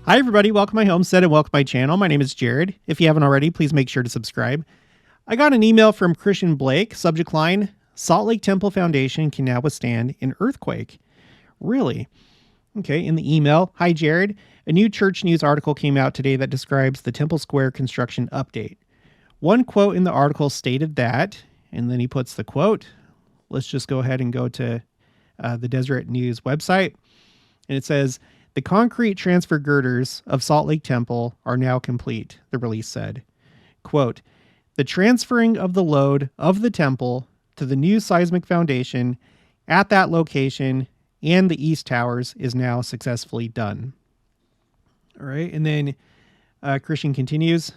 Hi, everybody. Welcome to my homestead and welcome to my channel. My name is Jared. If you haven't already, please make sure to subscribe. I got an email from Christian Blake, subject line, Salt Lake Temple Foundation can now withstand an earthquake. Really? Okay, in the email, hi, Jared. A new Church News article came out today that describes the Temple Square construction update. One quote in the article stated that, and then he puts the quote. Let's just go ahead and go to the Deseret News website. And it says, the concrete transfer girders of Salt Lake Temple are now complete, the release said. Quote, the transferring of the load of the temple to the new seismic foundation at that location and the east towers is now successfully done. All right. And then Christian continues,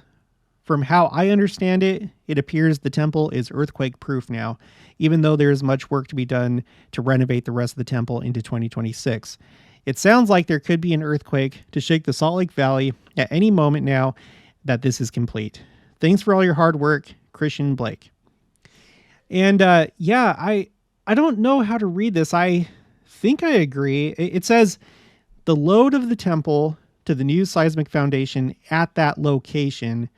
from how I understand it, it appears the temple is earthquake proof now, even though there is much work to be done to renovate the rest of the temple into 2026. It sounds like there could be an earthquake to shake the Salt Lake Valley at any moment now that this is complete. Thanks for all your hard work, Christian Blake. And I don't know how to read this. I think I agree. It says the load of the temple to the new seismic foundation at that location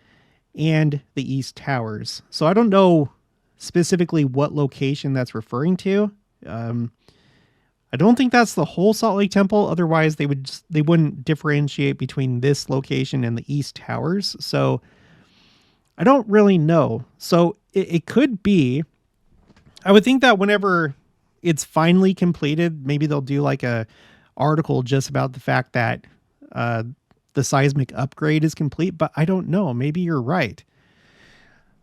and the east towers. So I don't know specifically what location that's referring to. I don't think that's the whole Salt Lake Temple. Otherwise, they wouldn't differentiate between this location and the east towers. So I don't really know. So it could be. I would think that whenever it's finally completed, maybe they'll do like a article just about the fact that the seismic upgrade is complete. But I don't know. Maybe you're right.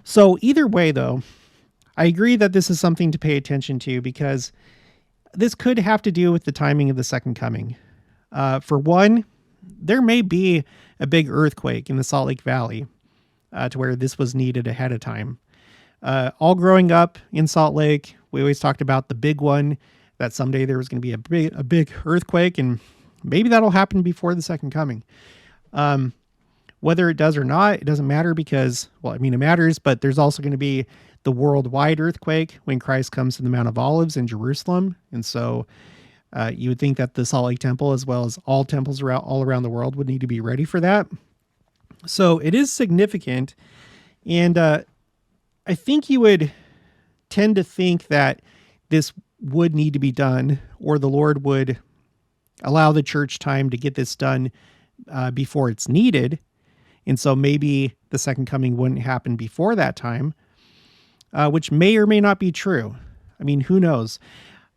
So either way, though, I agree that this is something to pay attention to because this could have to do with the timing of the second coming. For one, there may be a big earthquake in the Salt Lake Valley to where this was needed ahead of time. All growing up in Salt Lake, we always talked about the big one, that someday there was going to be a big earthquake, and maybe that'll happen before the second coming. Whether it does or not, it doesn't matter because, it matters, but there's also going to be the worldwide earthquake when Christ comes to the Mount of Olives in Jerusalem. And so you would think that the Salt Lake Temple, as well as all temples all around the world, would need to be ready for that. So it is significant. And I think you would tend to think that this would need to be done, or the Lord would allow the church time to get this done before it's needed. And so maybe the second coming wouldn't happen before that time. Which may or may not be true. I mean, who knows?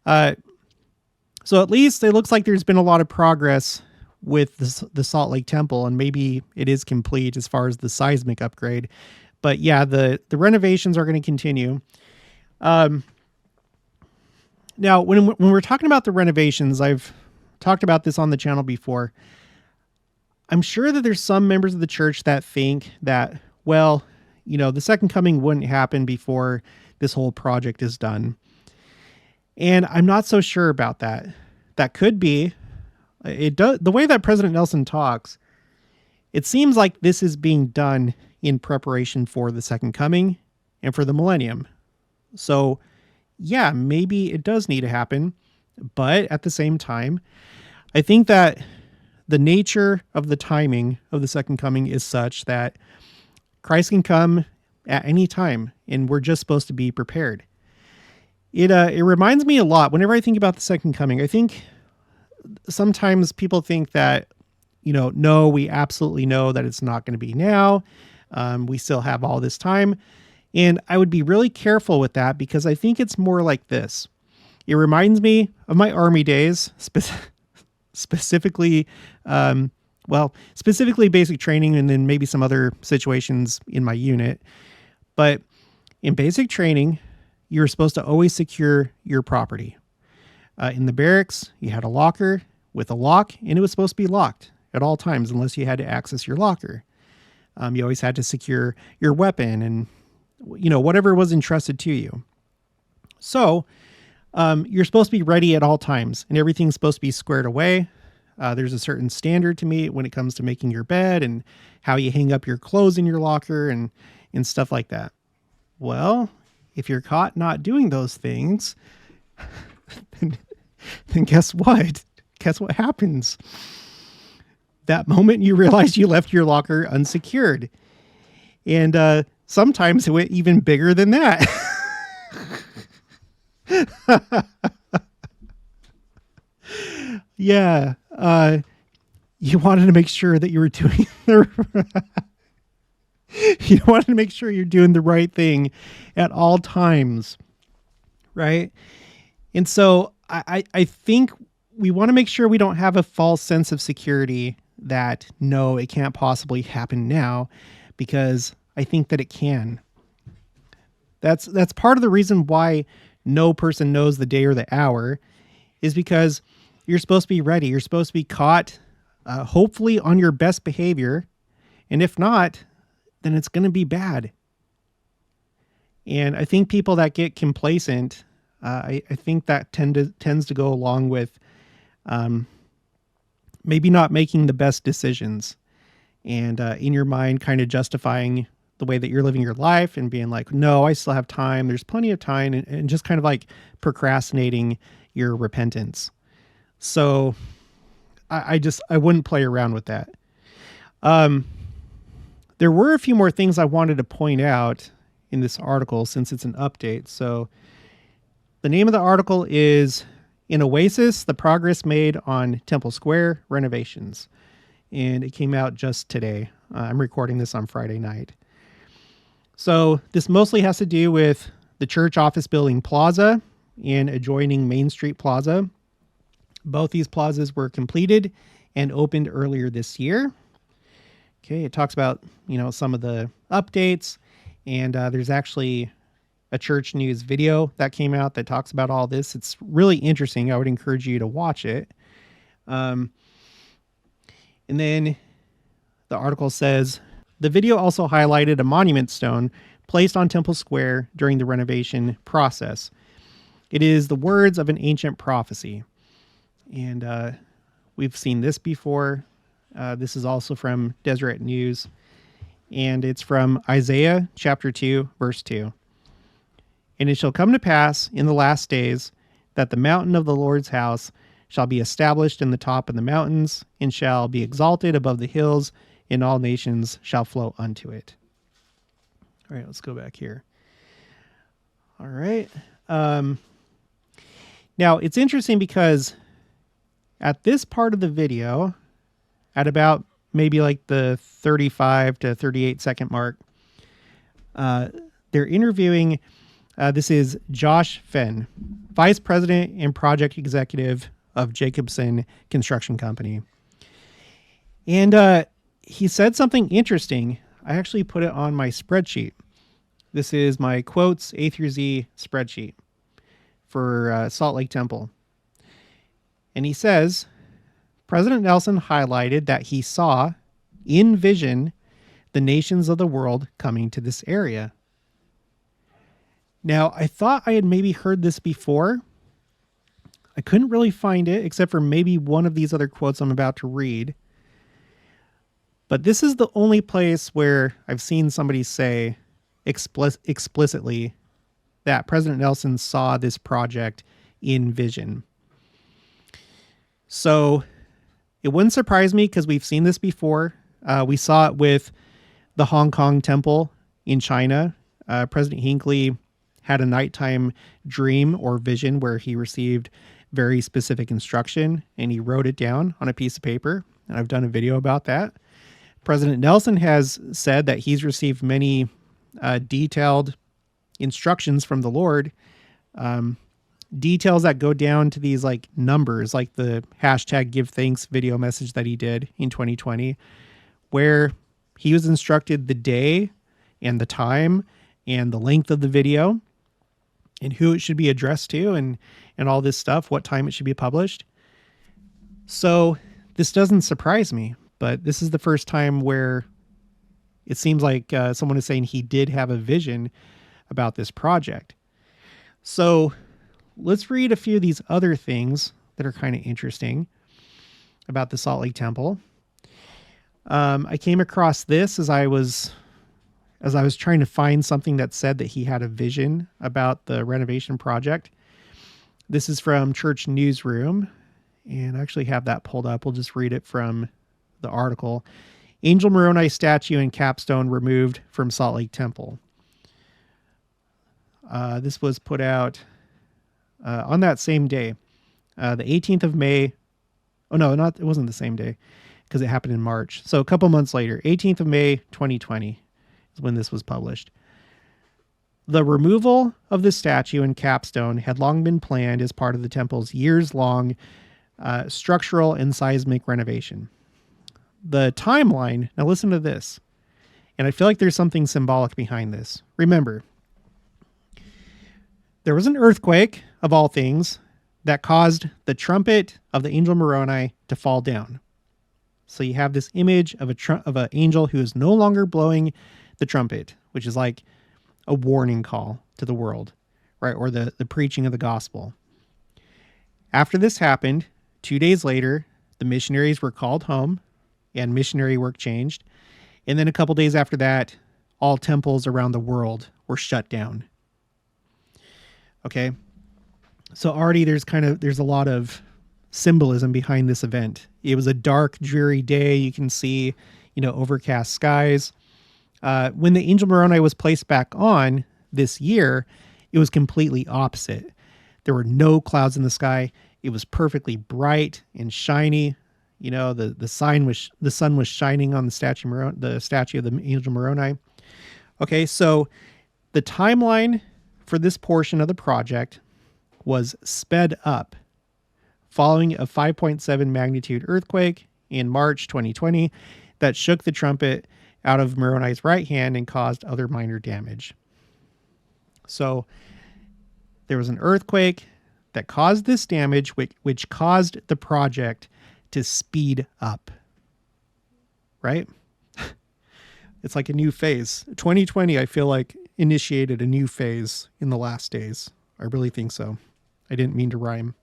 So at least it looks like there's been a lot of progress with the Salt Lake Temple, and maybe it is complete as far as the seismic upgrade. But yeah, the renovations are going to continue. Now, when we're talking about the renovations, I've talked about this on the channel before. I'm sure that there's some members of the church that think that, the second coming wouldn't happen before this whole project is done. And I'm not so sure about that. That could be. It does. The way that President Nelson talks, it seems like this is being done in preparation for the second coming and for the millennium. So, yeah, maybe it does need to happen. But at the same time, I think that the nature of the timing of the second coming is such that Christ can come at any time, and we're just supposed to be prepared. It reminds me a lot, whenever I think about the second coming, I think sometimes people think that, no, we absolutely know that it's not going to be now. We still have all this time. And I would be really careful with that because I think it's more like this. It reminds me of my Army days, specifically basic training and then maybe some other situations in my unit. But in basic training, you're supposed to always secure your property. In the barracks, you had a locker with a lock, and it was supposed to be locked at all times unless you had to access your locker. You always had to secure your weapon and, whatever was entrusted to you. So you're supposed to be ready at all times, and everything's supposed to be squared away. There's a certain standard to meet when it comes to making your bed and how you hang up your clothes in your locker and stuff like that. Well, if you're caught not doing those things, then guess what? Guess what happens? that moment you realized you left your locker unsecured. And sometimes it went even bigger than that. Yeah. You wanted to make sure that you were doing you wanted to make sure you're doing the right thing at all times. Right. And so I think we want to make sure we don't have a false sense of security that no, it can't possibly happen now, because I think that it can. That's part of the reason why no person knows the day or the hour, is because you're supposed to be ready. You're supposed to be caught, hopefully on your best behavior. And if not, then it's going to be bad. And I think people that get complacent, I think that tends to go along with maybe not making the best decisions, and in your mind kind of justifying the way that you're living your life and being like, no, I still have time. There's plenty of time, and just kind of like procrastinating your repentance. So I wouldn't play around with that. There were a few more things I wanted to point out in this article since it's an update. So the name of the article is "In Oasis, the Progress Made on Temple Square Renovations." And it came out just today. I'm recording this on Friday night. So this mostly has to do with the church office building Plaza and adjoining Main Street Plaza. Both these plazas were completed and opened earlier this year. Okay, it talks about, some of the updates, and there's actually a church news video that came out that talks about all this. It's really interesting. I would encourage you to watch it. And then the article says, the video also highlighted a monument stone placed on Temple Square during the renovation process. It is the words of an ancient prophecy. And we've seen this before. This is also from Deseret News. And it's from Isaiah chapter 2, verse 2. And it shall come to pass in the last days that the mountain of the Lord's house shall be established in the top of the mountains, and shall be exalted above the hills, and all nations shall flow unto it. All right, let's go back here. All right. Now, it's interesting because at this part of the video, at about maybe like the 35 to 38 second mark, they're interviewing, this is Josh Fenn, Vice President and Project Executive of Jacobson Construction Company. And he said something interesting. I actually put it on my spreadsheet. This is my quotes A through Z spreadsheet for Salt Lake Temple. And he says, President Nelson highlighted that he saw in vision the nations of the world coming to this area. Now, I thought I had maybe heard this before. I couldn't really find it except for maybe one of these other quotes I'm about to read. But this is the only place where I've seen somebody say explicitly that President Nelson saw this project in vision. So it wouldn't surprise me because we've seen this before. We saw it with the Hong Kong temple in China. President Hinckley had a nighttime dream or vision where he received very specific instruction and he wrote it down on a piece of paper. And I've done a video about that. President Nelson has said that he's received many detailed instructions from the Lord, details that go down to these like numbers, like the hashtag give thanks video message that he did in 2020, where he was instructed the day and the time and the length of the video and who it should be addressed to and all this stuff, what time it should be published. So this doesn't surprise me, but this is the first time where it seems like someone is saying he did have a vision about this project. So let's read a few of these other things that are kind of interesting about the Salt Lake Temple. I came across this as I was trying to find something that said that he had a vision about the renovation project. This is from Church Newsroom, and I actually have that pulled up. We'll just read it from the article. Angel Moroni statue and capstone removed from Salt Lake Temple. This was put out on that same day, the 18th of May. Oh, no, it wasn't the same day because it happened in March. So a couple months later, 18th of May, 2020 is when this was published. The removal of the statue and capstone had long been planned as part of the temple's years-long structural and seismic renovation. The timeline, now listen to this, and I feel like there's something symbolic behind this. Remember, there was an earthquake, of all things, that caused the trumpet of the angel Moroni to fall down. So you have this image of an angel who is no longer blowing the trumpet, which is like a warning call to the world, right? Or the preaching of the gospel. After this happened, 2 days later, the missionaries were called home and missionary work changed. And then a couple days after that, all temples around the world were shut down. Okay. So already there's a lot of symbolism behind this event. It was a dark, dreary day. You can see, overcast skies. When the angel Moroni was placed back on this year, it was completely opposite. There were no clouds in the sky. It was perfectly bright and shiny. The sun was shining on the statue of the angel Moroni. Okay, so the timeline for this portion of the project was sped up following a 5.7 magnitude earthquake in March 2020 that shook the trumpet out of Moroni's right hand and caused other minor damage. So there was an earthquake that caused this damage, which caused the project to speed up. Right? It's like a new phase. 2020, I feel like, initiated a new phase in the last days. I really think so. I didn't mean to rhyme.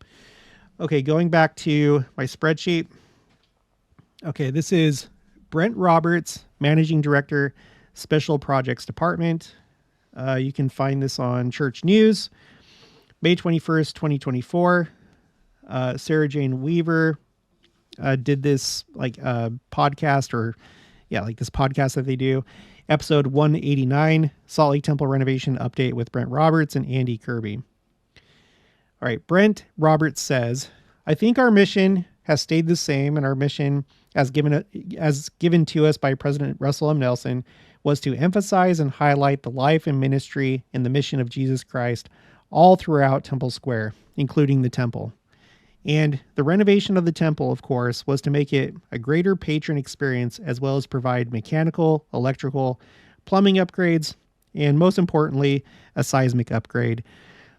Okay, going back to my spreadsheet. Okay, this is Brent Roberts, Managing Director, Special Projects Department. You can find this on Church News, May 21st, 2024. Sarah Jane Weaver did this podcast this podcast that they do. Episode 189, Salt Lake Temple Renovation Update with Brent Roberts and Andy Kirby. All right, Brent Roberts says, I think our mission has stayed the same, and our mission as given to us by President Russell M. Nelson was to emphasize and highlight the life and ministry and the mission of Jesus Christ all throughout Temple Square, including the temple. And the renovation of the temple, of course, was to make it a greater patron experience, as well as provide mechanical, electrical, plumbing upgrades, and most importantly, a seismic upgrade,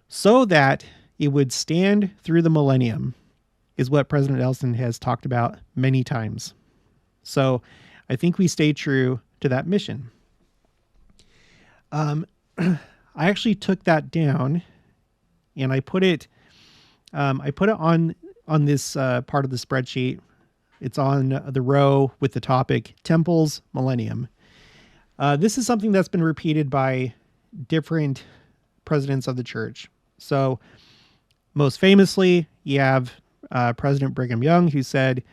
so that it would stand through the millennium, is what President Nelson has talked about many times. So I think we stay true to that mission. I actually took that down and I put it on this part of the spreadsheet. It's on the row with the topic Temples Millennium. This is something that's been repeated by different presidents of the church. So most famously, you have President Brigham Young, who said,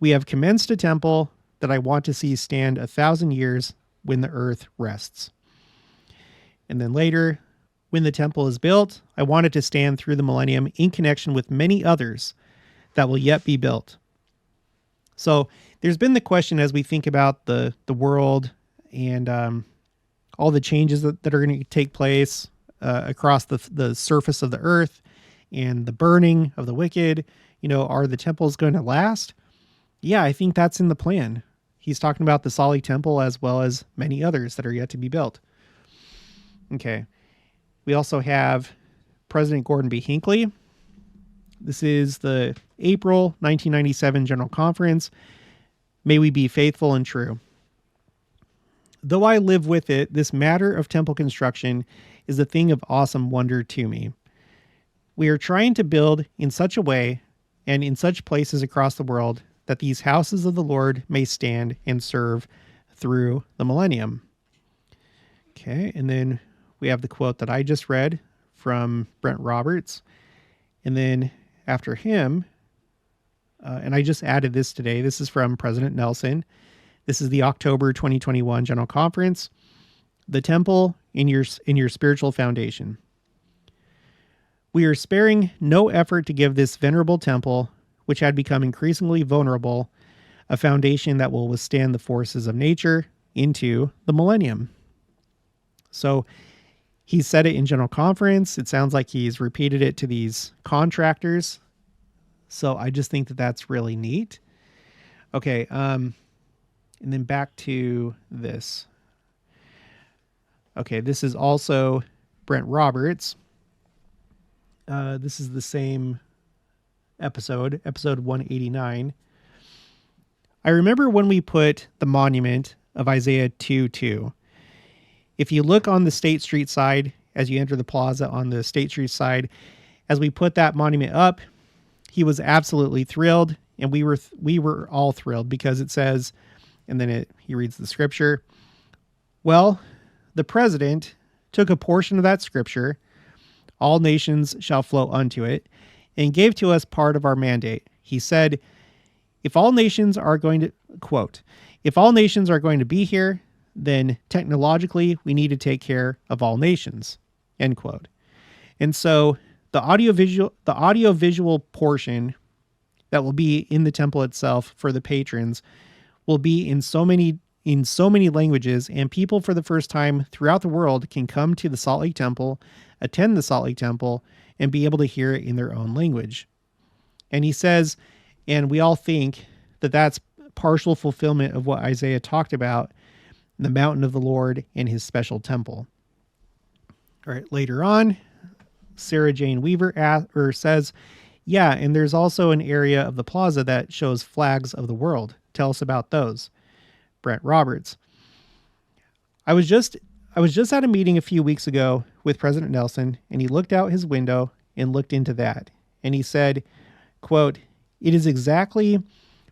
"We have commenced a temple that I want to see stand 1,000 years when the earth rests." And then later, when the temple is built, I want it to stand through the millennium in connection with many others that will yet be built. So there's been the question as we think about the world and all the changes that are going to take place across the surface of the earth and the burning of the wicked, are the temples going to last? Yeah, I think that's in the plan. He's talking about the Salt Lake Temple as well as many others that are yet to be built. Okay. We also have President Gordon B. Hinckley. This is the April 1997 General Conference. May we be faithful and true. Though I live with it, this matter of temple construction is a thing of awesome wonder to me. We are trying to build in such a way and in such places across the world that these houses of the Lord may stand and serve through the millennium. Okay, and then we have the quote that I just read from Brent Roberts. And then after him, and I just added this today. This is from President Nelson. This is the October 2021 General Conference. The temple in your spiritual foundation. We are sparing no effort to give this venerable temple, which had become increasingly vulnerable, a foundation that will withstand the forces of nature into the millennium. So he said it in General Conference. It sounds like he's repeated it to these contractors. So I just think that that's really neat. Okay, and then back to this. Okay, this is also Brent Roberts. This is the same episode 189. I remember when we put the monument of Isaiah 2:2. If you look on the State Street side, as you enter the plaza on the State Street side, as we put that monument up, he was absolutely thrilled, and we were all thrilled because it says, and then he reads the scripture. Well, the president took a portion of that scripture, all nations shall flow unto it, and gave to us part of our mandate. He said, if all nations are going to, quote, if all nations are going to be here, then technologically we need to take care of all nations, end quote. And so the audiovisual portion that will be in the temple itself for the patrons will be in so many languages, and people for the first time throughout the world can come to the Salt Lake Temple, attend the Salt Lake Temple, and be able to hear it in their own language. And he says, and we all think that that's partial fulfillment of what Isaiah talked about, the mountain of the Lord and his special temple. All right, later on, Sarah Jane Weaver says, yeah, and there's also an area of the plaza that shows flags of the world. Tell us about those. Brent Roberts. I was just at a meeting a few weeks ago with President Nelson, and he looked out his window and looked into that. And he said, quote, it is exactly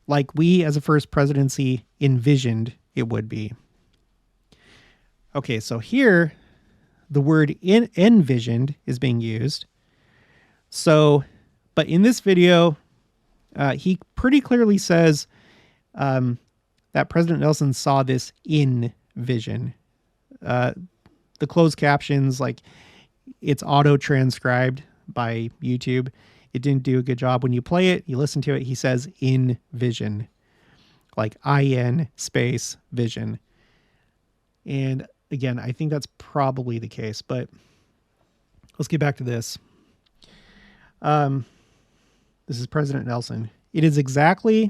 like we as a first presidency envisioned it would be. Okay, so here the word envisioned is being used. So, but in this video, he pretty clearly says that President Nelson saw this in vision. The closed captions, like it's auto-transcribed by YouTube. It didn't do a good job. When you play it, you listen to it, he says in vision, like IN space vision. And again, I think that's probably the case, but let's get back to this. This is President Nelson. It is exactly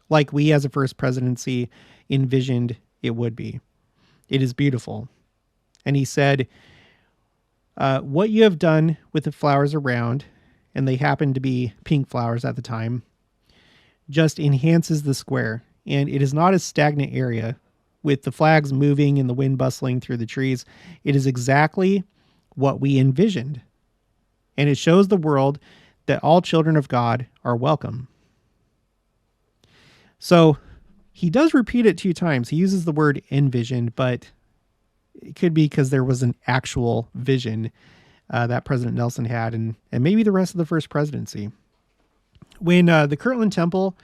like we as a first presidency envisioned it would be. It is beautiful. And he said, what you have done with the flowers around, and they happen to be pink flowers at the time, just enhances the square. And it is not a stagnant area with the flags moving and the wind bustling through the trees. It is exactly what we envisioned. And it shows the world that all children of God are welcome. So he does repeat it 2 times. He uses the word envisioned, but it could be because there was an actual vision that President Nelson had, and maybe the rest of the first presidency. When the Kirtland Temple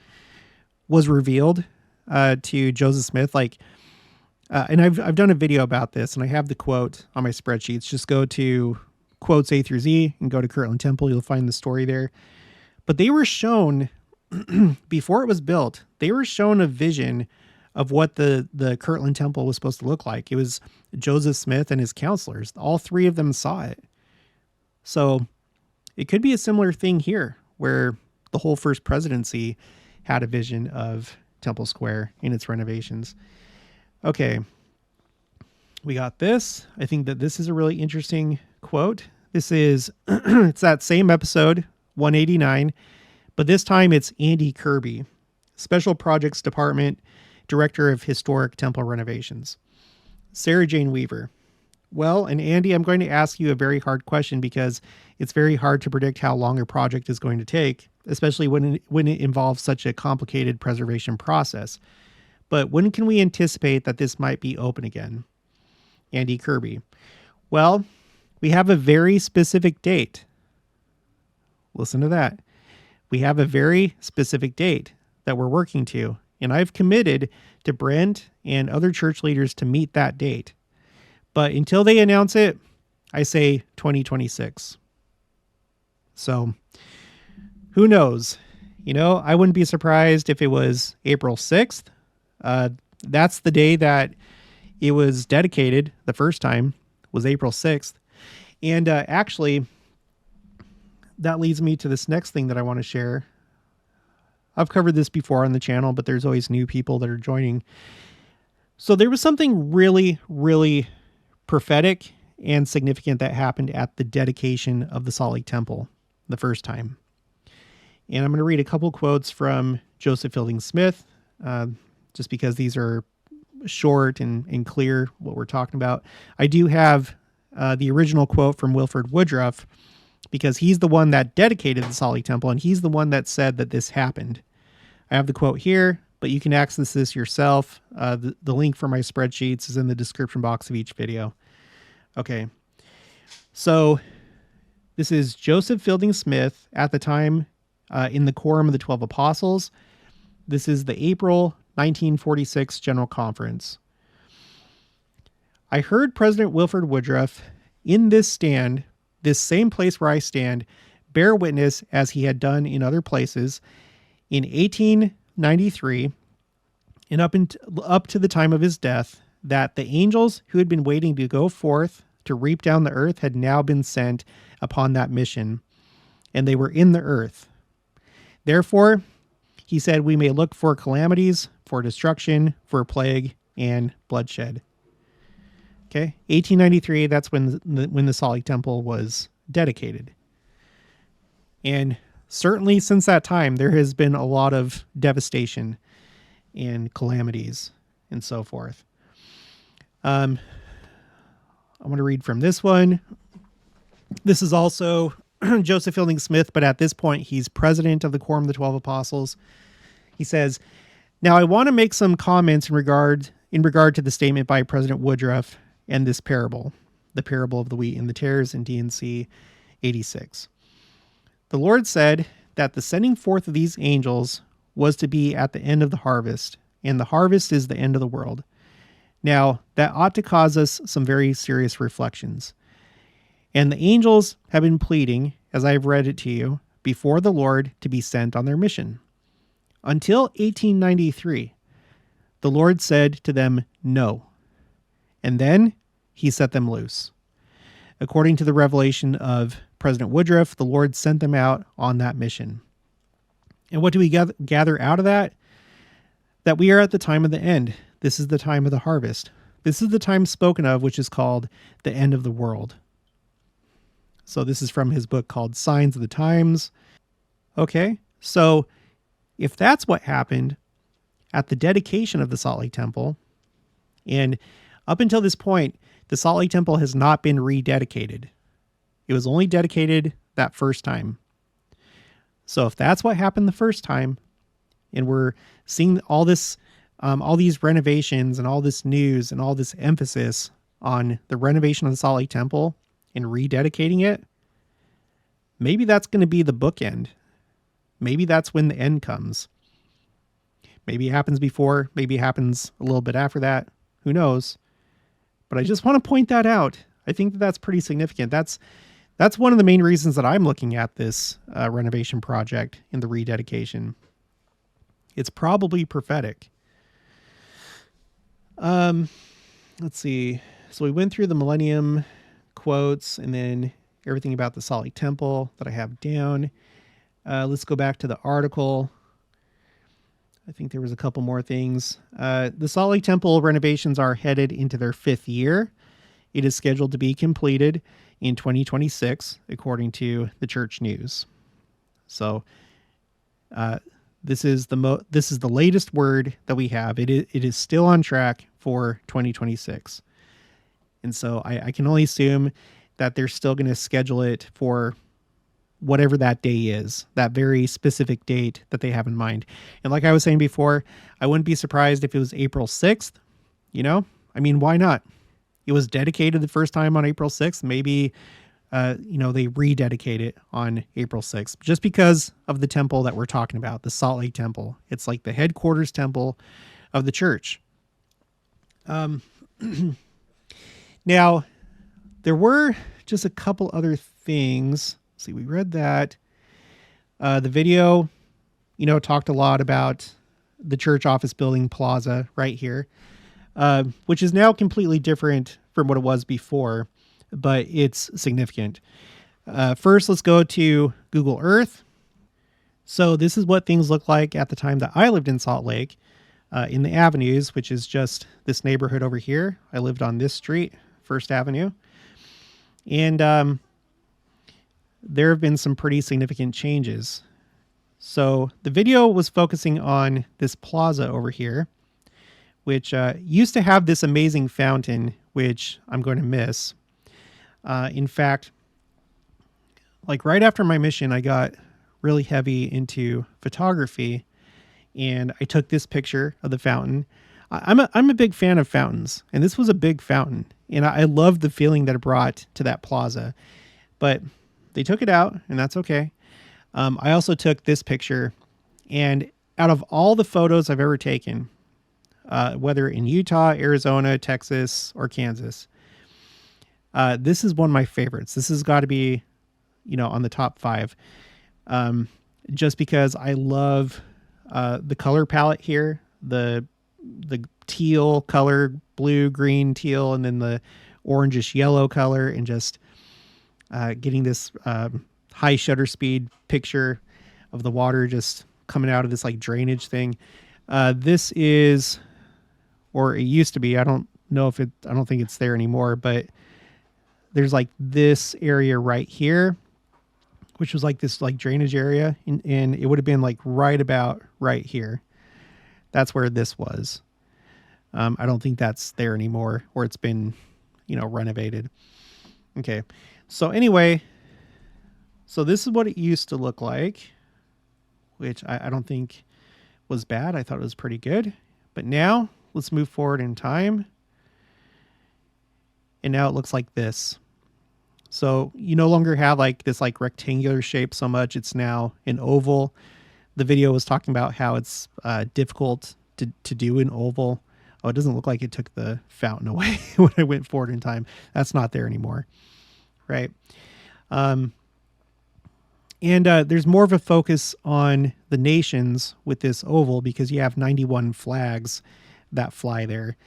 was revealed to Joseph Smith, and I've done a video about this, and I have the quote on my spreadsheets. Just go to quotes A through Z and go to Kirtland Temple. You'll find the story there. But they were shown, before it was built, they were shown a vision of what the Kirtland Temple was supposed to look like. It was Joseph Smith and his counselors. All 3 of them saw it. So it could be a similar thing here, where the whole first presidency had a vision of Temple Square in its renovations. Okay, we got this. I think that this is a really interesting quote. This is, it's that same episode, 189, but this time it's Andy Kirby, Special Projects Department, Director of Historic Temple Renovations. Sarah Jane Weaver. Well, and Andy, I'm going to ask you a very hard question because it's very hard to predict how long a project is going to take, especially when it involves such a complicated preservation process. But when can we anticipate that this might be open again? Andy Kirby. Well, we have a very specific date. Listen to that. We have a very specific date that we're working to, and I've committed to Brent and other church leaders to meet that date. But until they announce it, I say 2026. So who knows? I wouldn't be surprised if it was April 6th. That's the day that it was dedicated the first time, was April 6th. And actually, that leads me to this next thing that I want to share. I've covered this before on the channel, but there's always new people that are joining. So there was something really, really prophetic and significant that happened at the dedication of the Salt Lake Temple the first time. And I'm going to read a couple quotes from Joseph Fielding Smith, just because these are short and clear what we're talking about. I do have the original quote from Wilford Woodruff, because he's the one that dedicated the Salt Lake Temple, and he's the one that said that this happened. I have the quote here, but you can access this yourself. The link for my spreadsheets is in the description box of each video. Okay, so this is Joseph Fielding Smith at the time in the Quorum of the 12 Apostles. This is the April 1946 General Conference. I heard President Wilford Woodruff in this stand, this same place where I stand, bear witness, as he had done in other places, in 1893 and up to the time of his death, that the angels who had been waiting to go forth to reap down the earth had now been sent upon that mission, and they were in the earth. Therefore, he said, we may look for calamities, for destruction, for plague, and bloodshed. Okay, 1893, that's when the Salt Lake Temple was dedicated. And certainly since that time, there has been a lot of devastation and calamities and so forth. I want to read from this one. This is also Joseph Fielding Smith, but at this point, he's president of the Quorum of the 12 Apostles. He says, now I want to make some comments in regard to the statement by President Woodruff and this parable, the parable of the wheat and the tares in D&C 86. The Lord said that the sending forth of these angels was to be at the end of the harvest, and the harvest is the end of the world. Now, that ought to cause us some very serious reflections. And the angels have been pleading, as I have read it to you, before the Lord to be sent on their mission. Until 1893, the Lord said to them, no. And then he set them loose. According to the revelation of President Woodruff, the Lord sent them out on that mission. And what do we gather out of that? That we are at the time of the end. This is the time of the harvest. This is the time spoken of, which is called the end of the world. So this is from his book called Signs of the Times. Okay, so if that's what happened at the dedication of the Salt Lake Temple, and up until this point, the Salt Lake Temple has not been rededicated. It was only dedicated that first time. So if that's what happened the first time, and we're seeing all this, all these renovations and all this news and all this emphasis on the renovation of the Salt Lake Temple and rededicating it, maybe that's going to be the bookend. Maybe that's when the end comes. Maybe it happens before, maybe it happens a little bit after that. Who knows? But I just want to point that out. I think that that's pretty significant. That's one of the main reasons that I'm looking at this renovation project in the rededication. It's probably prophetic. Let's see. So we went through the Millennium quotes and then everything about the Salt Lake Temple that I have down. Let's go back to the article. I think there was a couple more things. The Salt Lake Temple renovations are headed into their 5th year. It is scheduled to be completed in 2026, according to the Church News. So this is the latest word that we have. It is still on track for 2026. And so I can only assume that they're still going to schedule it for whatever that day is, that very specific date that they have in mind. And like I was saying before, I wouldn't be surprised if it was April 6th. I mean, why not? It was dedicated the first time on April 6th. Maybe they rededicate it on April 6th just because of the temple that we're talking about, the Salt Lake Temple. It's like the headquarters temple of the church. Now, there were just a couple other things. Let's see, we read that. The video, talked a lot about the church office building Plaza right here, which is now completely different from what it was before, but it's significant. First, let's go to Google Earth. So this is what things looked like at the time that I lived in Salt Lake, in the avenues, which is just this neighborhood over here. I lived on this street, First Avenue. And there have been some pretty significant changes. So the video was focusing on this plaza over here, which used to have this amazing fountain, which I'm going to miss. In fact, like right after my mission, I got really heavy into photography, and I took this picture of the fountain. I'm a big fan of fountains, and this was a big fountain, and I loved the feeling that it brought to that plaza. But they took it out, and that's okay. I also took this picture, and out of all the photos I've ever taken, whether in Utah, Arizona, Texas, or Kansas, this is one of my favorites. This has got to be, on the top 5, just because I love the color palette here, the teal color, blue, green, teal, and then the orangish yellow color, and just getting this high shutter speed picture of the water just coming out of this like drainage thing. This is, or it used to be, I don't think it's there anymore, but there's like this area right here, which was like this like drainage area, and it would have been like right about right here. That's where this was. I don't think that's there anymore, or it's been, renovated. Okay. So anyway, so this is what it used to look like, which I don't think was bad. I thought it was pretty good. But now let's move forward in time. And now it looks like this. So you no longer have like this like rectangular shape so much. It's now an oval. The video was talking about how it's difficult to do an oval. Oh, it doesn't look like it took the fountain away when I went forward in time. That's not there anymore. Right. And there's more of a focus on the nations with this oval because you have 91 flags that fly there.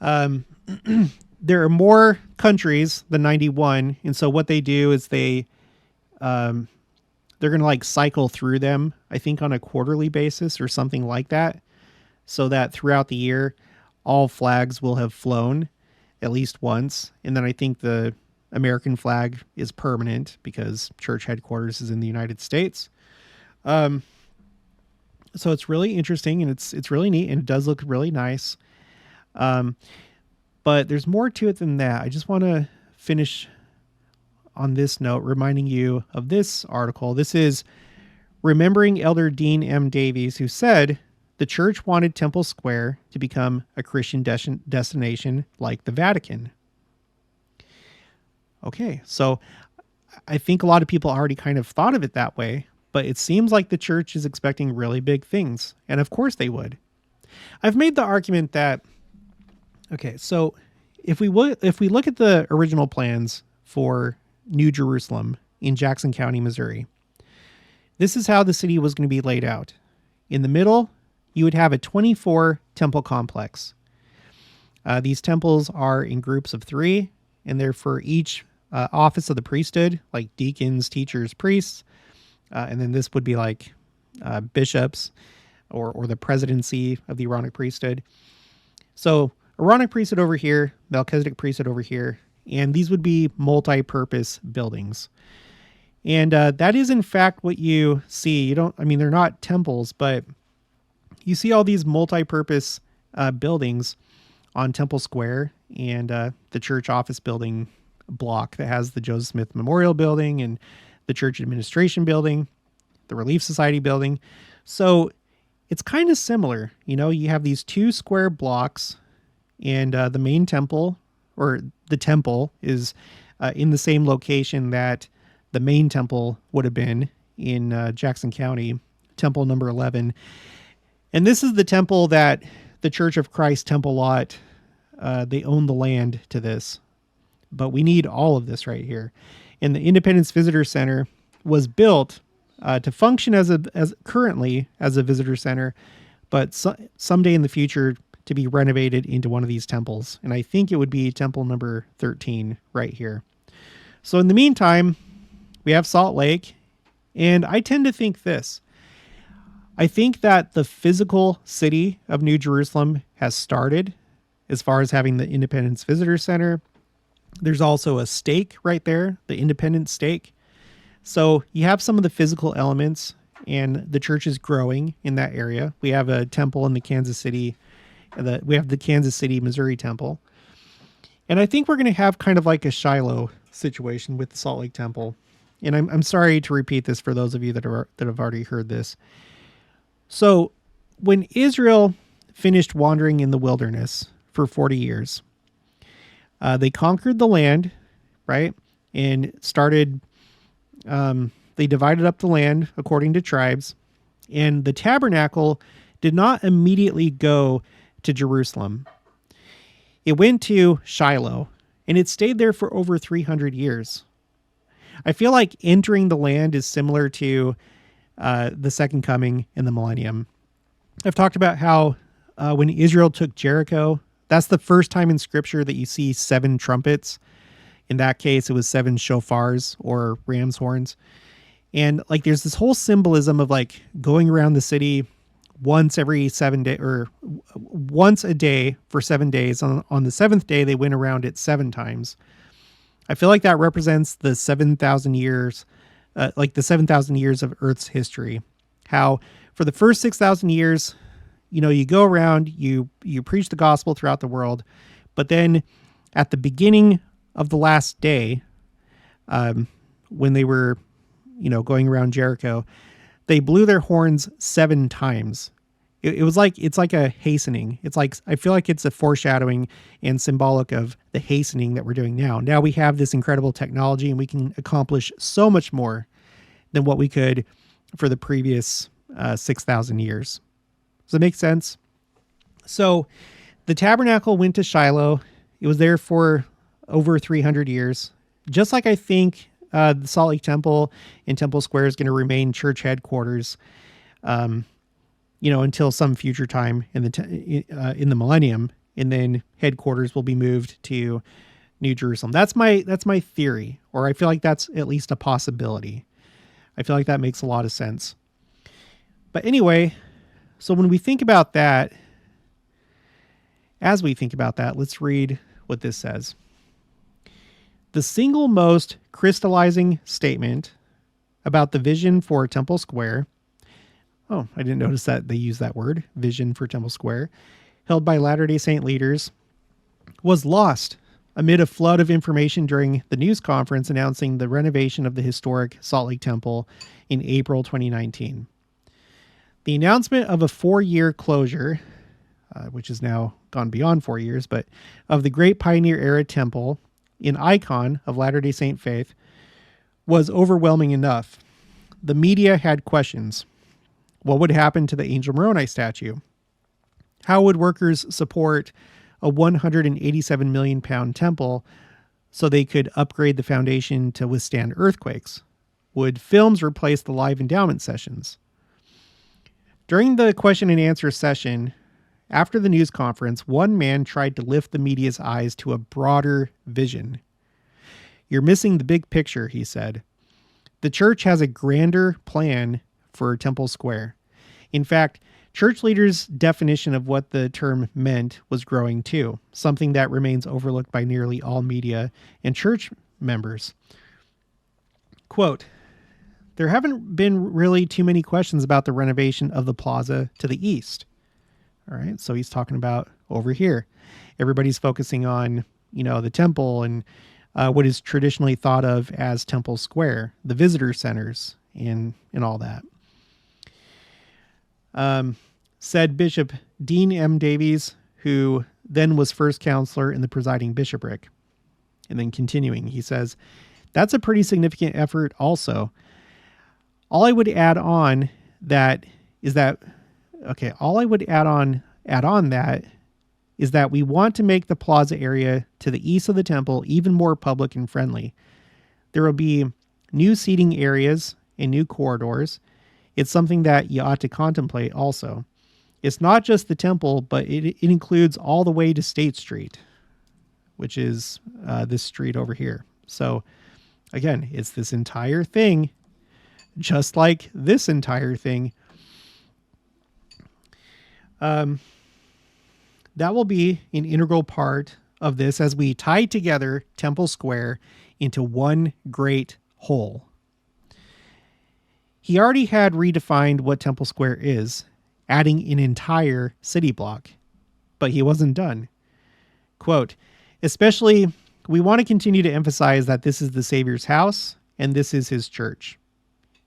There are more countries than 91. And so what they do is they're going to like cycle through them, I think on a quarterly basis or something like that. So that throughout the year, all flags will have flown at least once. And then I think the American flag is permanent because church headquarters is in the United States. So it's really interesting, and it's really neat, and it does look really nice. But there's more to it than that. I just want to finish on this note, reminding you of this article. This is remembering Elder Dean M. Davies, who said the church wanted Temple Square to become a Christian destination like the Vatican. Okay, so I think a lot of people already kind of thought of it that way, but it seems like the church is expecting really big things, and of course they would. I've made the argument that, okay, so if we look at the original plans for New Jerusalem in Jackson County, Missouri, this is how the city was going to be laid out. In the middle, you would have a 24 temple complex. These temples are in groups of 3, and they're for each office of the priesthood, like deacons, teachers, priests. And then this would be like bishops or the presidency of the Aaronic priesthood. So Aaronic priesthood over here, Melchizedek priesthood over here, and these would be multi-purpose buildings. And that is in fact what you see. They're not temples, but you see all these multi-purpose buildings on Temple Square and the church office building block that has the Joseph Smith Memorial Building and the church administration building, the Relief Society building. So it's kind of similar. You have these 2 square blocks, and the main temple, or the temple, is in the same location that the main temple would have been in Jackson County, temple number 11. And this is the temple that the Church of Christ Temple Lot, they own the land to this. But we need all of this right here. And the Independence Visitor Center was built to function as currently as a visitor center, but someday in the future to be renovated into one of these temples. And I think it would be temple number 13 right here. So in the meantime, we have Salt Lake, and I tend to think this. I think that the physical city of New Jerusalem has started as far as having the Independence Visitor Center. There's also a stake right there, the Independence stake. So you have some of the physical elements, and the church is growing in that area. We have a temple in the Kansas City, we have the Kansas City, Missouri temple. And I think we're going to have kind of like a Shiloh situation with the Salt Lake Temple. And I'm sorry to repeat this for those of you that have already heard this. So when Israel finished wandering in the wilderness for 40 years, they conquered the land, right? And started, they divided up the land according to tribes. And the tabernacle did not immediately go to Jerusalem. It went to Shiloh, and it stayed there for over 300 years. I feel like entering the land is similar to the second coming in the millennium. I've talked about how when Israel took Jericho, that's the first time in Scripture that you see 7 trumpets. In that case, it was 7 shofars or ram's horns. And like there's this whole symbolism of like going around the city once every 7 days, or once a day for 7 days. On the 7th day, they went around it 7 times. I feel like that represents the 7,000 years, like the 7,000 years of Earth's history. How for the first 6,000 years, you go around, you preach the gospel throughout the world, but then at the beginning of the last day, when they were, going around Jericho, they blew their horns 7 times. It's like a hastening. It's like, I feel like it's a foreshadowing and symbolic of the hastening that we're doing now. Now we have this incredible technology and we can accomplish so much more than what we could for the previous 6,000 years. Does that make sense? So the tabernacle went to Shiloh. It was there for over 300 years. Just like I think the Salt Lake Temple in Temple Square is going to remain church headquarters, until some future time in the millennium, and then headquarters will be moved to New Jerusalem. That's my theory, or I feel like that's at least a possibility. I feel like that makes a lot of sense. But anyway, so when we think about that, let's read what this says. The single most crystallizing statement about the vision for Temple Square, I didn't notice that they use that word, vision for Temple Square, held by Latter-day Saint leaders, was lost amid a flood of information during the news conference announcing the renovation of the historic Salt Lake Temple in April 2019. The announcement of a 4-year closure, which has now gone beyond 4 years, but of the Great Pioneer Era Temple, an icon of Latter-day Saint faith, was overwhelming enough. The media had questions. What would happen to the Angel Moroni statue? How would workers support a 187 million pound temple so they could upgrade the foundation to withstand earthquakes? Would films replace the live endowment sessions? During the question and answer session, after the news conference, one man tried to lift the media's eyes to a broader vision. You're missing the big picture, he said. The church has a grander plan for Temple Square. In fact, church leaders' definition of what the term meant was growing too, something that remains overlooked by nearly all media and church members. Quote, there haven't been really too many questions about the renovation of the plaza to the east. All right, so he's talking about over here. Everybody's focusing on, the temple and what is traditionally thought of as Temple Square, the visitor centers and all that. Said Bishop Dean M. Davies, who then was first counselor in the presiding bishopric. And then continuing, he says, that's a pretty significant effort also. All I would add on that is that we want to make the plaza area to the east of the temple even more public and friendly. There will be new seating areas and new corridors. It's something that you ought to contemplate also. It's not just the temple, but it includes all the way to State Street, which is this street over here. So again, it's this entire thing, just like this entire thing. That will be an integral part of this as we tie together Temple Square into one great whole. He already had redefined what Temple Square is, adding an entire city block, but he wasn't done. Quote, especially, we want to continue to emphasize that this is the Savior's house and this is his church.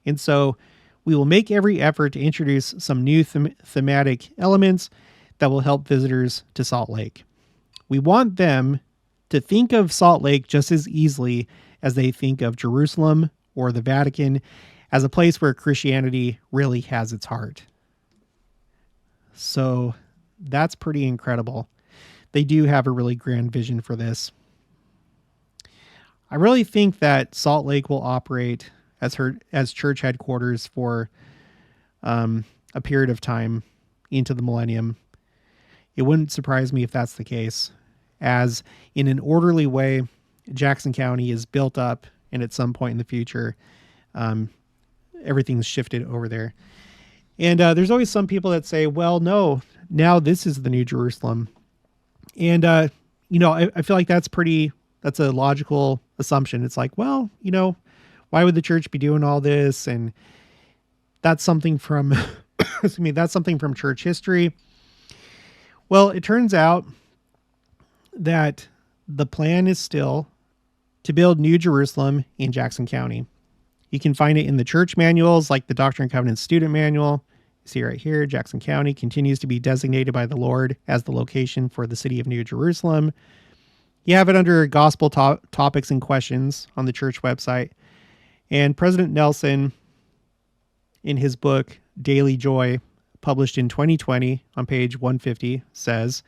And so we will make every effort to introduce some new thematic elements that will help visitors to Salt Lake. We want them to think of Salt Lake just as easily as they think of Jerusalem or the Vatican as a place where Christianity really has its heart. So that's pretty incredible. They do have a really grand vision for this. I really think that Salt Lake will operate as church headquarters for a period of time into the millennium. It wouldn't surprise me if that's the case, as in an orderly way, Jackson County is built up, and at some point in the future, everything's shifted over there. And there's always some people that say, well, no, now this is the New Jerusalem. And, I feel like that's a logical assumption. It's like, well, why would the church be doing all this? And that's something from, that's something from church history. Well, it turns out that the plan is still to build New Jerusalem in Jackson County. You can find it in the church manuals, like the Doctrine and Covenants student manual. You see right here, Jackson County continues to be designated by the Lord as the location for the city of New Jerusalem. You have it under gospel topics and questions on the church website. And President Nelson, in his book, Daily Joy, published in 2020 on page 150, says,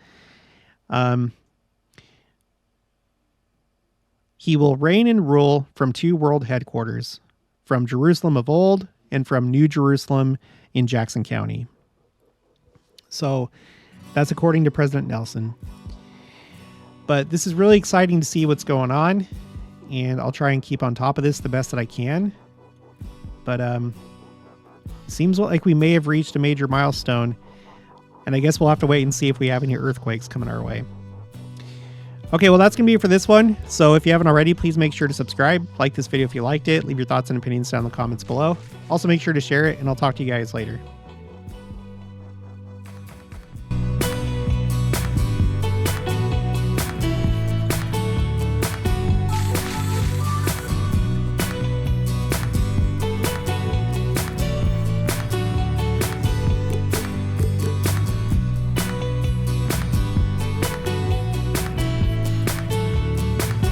he will reign and rule from two world headquarters, from Jerusalem of old and from New Jerusalem in Jackson County. So that's according to President Nelson. But this is really exciting to see what's going on, and I'll try and keep on top of this the best that I can. But seems like we may have reached a major milestone, and I guess we'll have to wait and see if we have any earthquakes coming our way. Okay, well, that's going to be it for this one. So if you haven't already, please make sure to subscribe, like this video if you liked it, leave your thoughts and opinions down in the comments below. Also, make sure to share it, and I'll talk to you guys later.